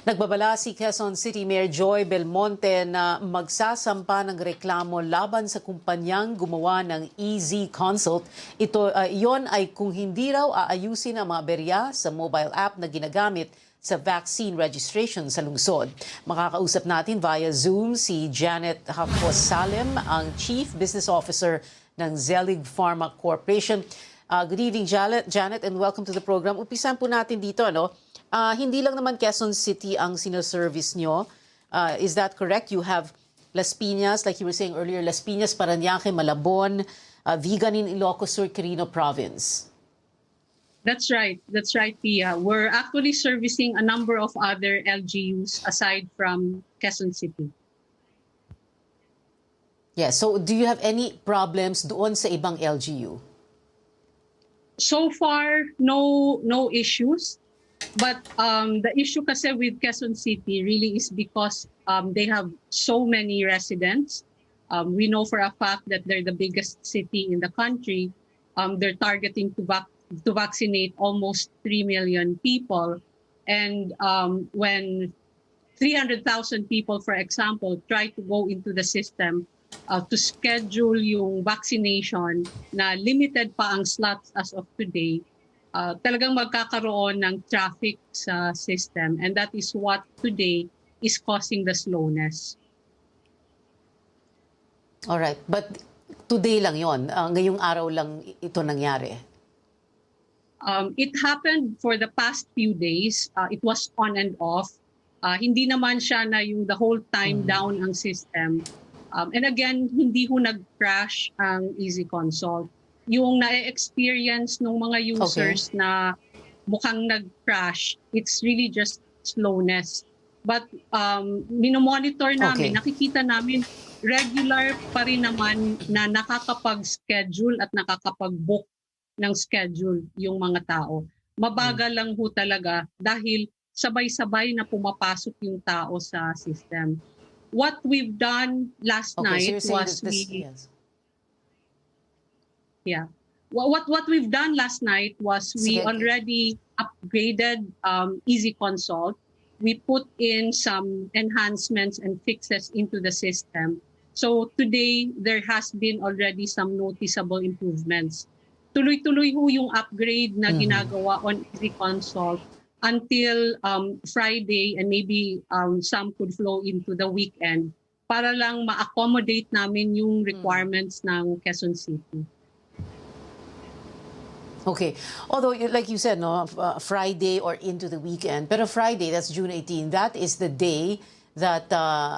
Nagbabala si Quezon City Mayor Joy Belmonte na magsasampa ng reklamo laban sa kumpanyang gumawa ng eZConsult. Iyon ay kung hindi raw aayusin ang mga aberya sa mobile app na ginagamit sa vaccine registration sa lungsod. Makakausap natin via Zoom si Jannette Jakosalem, ang Chief Business Officer ng Zuellig Pharma Corporation. Good evening, Janet, and welcome to the program. Umpisan po natin dito, ano? Hindi lang naman Quezon City ang sinoservice nyo. Is that correct? You have Las Piñas, like you were saying earlier, Las Piñas, Parañaque, Malabon, Vigan in Ilocos Sur, Quirino Province. That's right, Pia. We're actually servicing a number of other LGUs aside from Quezon City. Yeah, so do you have any problems doon sa ibang LGU? So far, no issues. But the issue kasi with Quezon City really is because they have so many residents. We know for a fact that they're the biggest city in the country. They're targeting to vaccinate almost 3 million people. And when 300,000 people, for example, try to go into the system to schedule yung vaccination na limited pa ang slots as of today, talagang magkakaroon ng traffic sa system, and that is what today is causing the slowness. All right, but today lang yon, ngayong araw lang ito nangyari. It happened for the past few days. It was on and off. Hindi naman siya na yung the whole time down ang system. And again, hindi ho nag-crash ang eZConsult. Yung na-experience ng mga users na mukhang nag-crash, it's really just slowness. But minomonitor namin, nakikita namin regular pa rin naman na nakakapag-schedule at nakakapag-book ng schedule yung mga tao. Mabagal lang ho talaga dahil sabay-sabay na pumapasok yung tao sa system. What we've done last night was What we've done last night was we already upgraded eZConsult. We put in some enhancements and fixes into the system. So today, there has been already some noticeable improvements. Tuloy-tuloy ho yung upgrade na ginagawa on eZConsult until Friday, and maybe some could flow into the weekend para lang ma-accommodate namin yung requirements ng Quezon City. Okay. Although, like you said, no, Friday or into the weekend. Pero Friday, that's June 18, that is the day that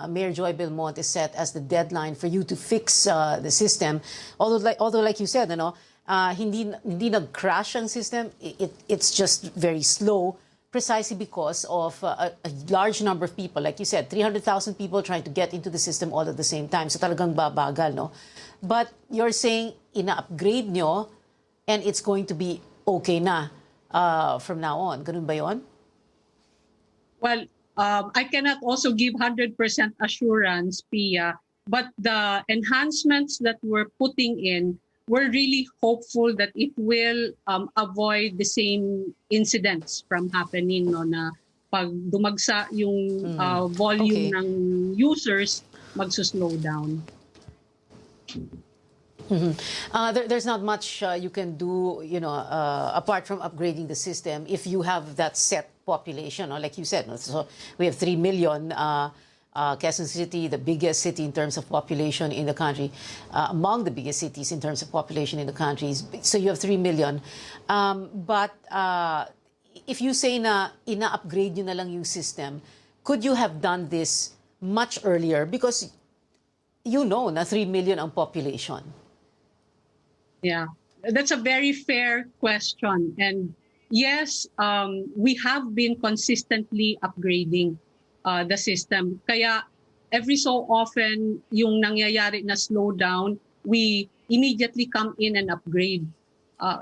Mayor Joy Belmonte set as the deadline for you to fix the system. Although, like you said, no, hindi nag-crash ang system. It's just very slow, precisely because of a large number of people. Like you said, 300,000 people trying to get into the system all at the same time. So talagang babagal, no? But you're saying, ina-upgrade nyo, and it's going to be okay na from now on. Ganun ba yun? Well, I cannot also give 100% assurance, Pia, but the enhancements that we're putting in, we're really hopeful that it will avoid the same incidents from happening, no, na pag dumagsa yung volume ng users, magsuslow down. There's not much you can do, apart from upgrading the system if you have that set population, like you said. So we have 3 million. Quezon City, the biggest city in terms of population in the country, among the biggest cities in terms of population in the country. So you have 3 million. But if you say na ina-upgrade nyo na lang yung system, could you have done this much earlier? Because you know na 3 million ang population. Yeah, that's a very fair question. And yes, we have been consistently upgrading the system. Kaya every so often, yung nangyayari na slowdown, we immediately come in and upgrade.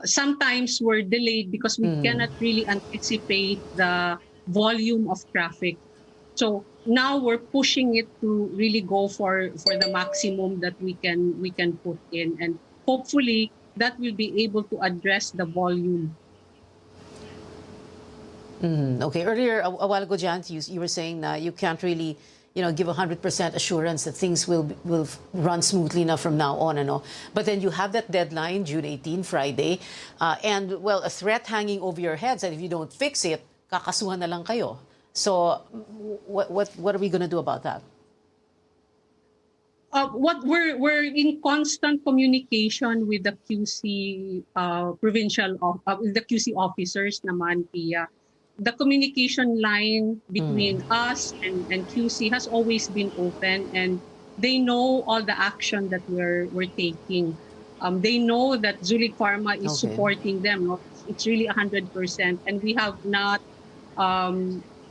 Sometimes we're delayed because we cannot really anticipate the volume of traffic. So now we're pushing it to really go for the maximum that we can put in, and hopefully that will be able to address the volume. Okay, earlier, a while ago, Jan, you were saying that you can't really, give 100% assurance that things will run smoothly now from now on, ano? But then you have that deadline, June 18, Friday, and, well, a threat hanging over your heads that if you don't fix it, kakasuhan na lang kayo. So, what are we going to do about that? What we're in constant communication with the QC with the QC officers naman, Pia. The communication line between us and QC has always been open, and they know all the action that we're taking. They know that Zuellig Pharma is supporting them. No? It's really 100%, and we have not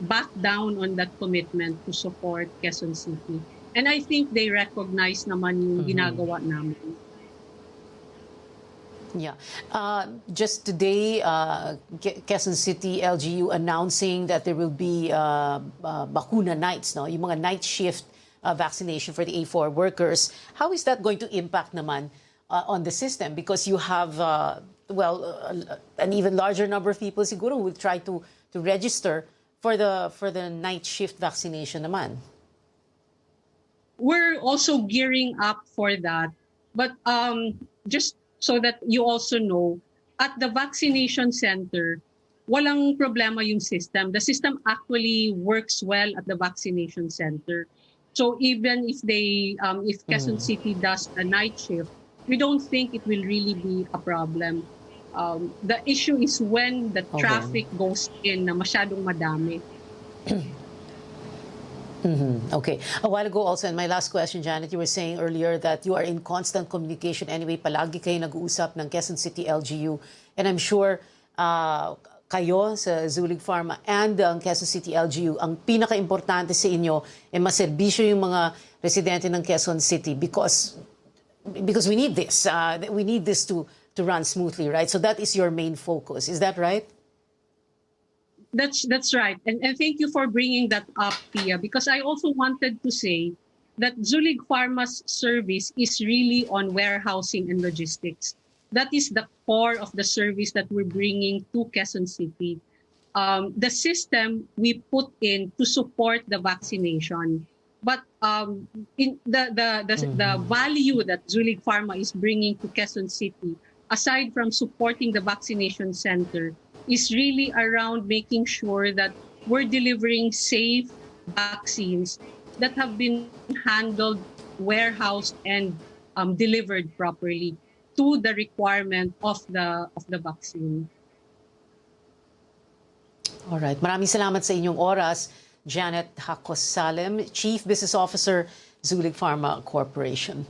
backed down on that commitment to support Quezon City. And I think they recognize naman yung ginagawa namin. Yeah. Just today, Quezon City LGU announcing that there will be bakuna nights, no? Yung mga night shift vaccination for the A4 workers. How is that going to impact naman on the system? Because you have, an even larger number of people siguro who will try to register for the night shift vaccination naman. We're also gearing up for that. But just so that you also know, at the vaccination center, walang problema yung system. The system actually works well at the vaccination center. So even if if Quezon City does a night shift, we don't think it will really be a problem. The issue is when the traffic goes in na masyadong madami. Okay. A while ago also, and my last question, Janet, you were saying earlier that you are in constant communication anyway. Palagi kayo nag-uusap ng Quezon City LGU. And I'm sure kayo sa Zuellig Pharma and ang Quezon City LGU, ang pinaka-importante sa inyo ay maserbisyo yung mga residente ng Quezon City because we need this. We need this to run smoothly, right? So that is your main focus. Is that right? That's right. And thank you for bringing that up, Pia, because I also wanted to say that Zuellig Pharma's service is really on warehousing and logistics. That is the core of the service that we're bringing to Quezon City. The system we put in to support the vaccination, but in the value that Zuellig Pharma is bringing to Quezon City, aside from supporting the vaccination center, is really around making sure that we're delivering safe vaccines that have been handled, warehoused, and delivered properly to the requirement of the vaccine. All right. Maraming salamat sa inyong oras, Jannette Jakosalem, Chief Business Officer, Zuellig Pharma Corporation.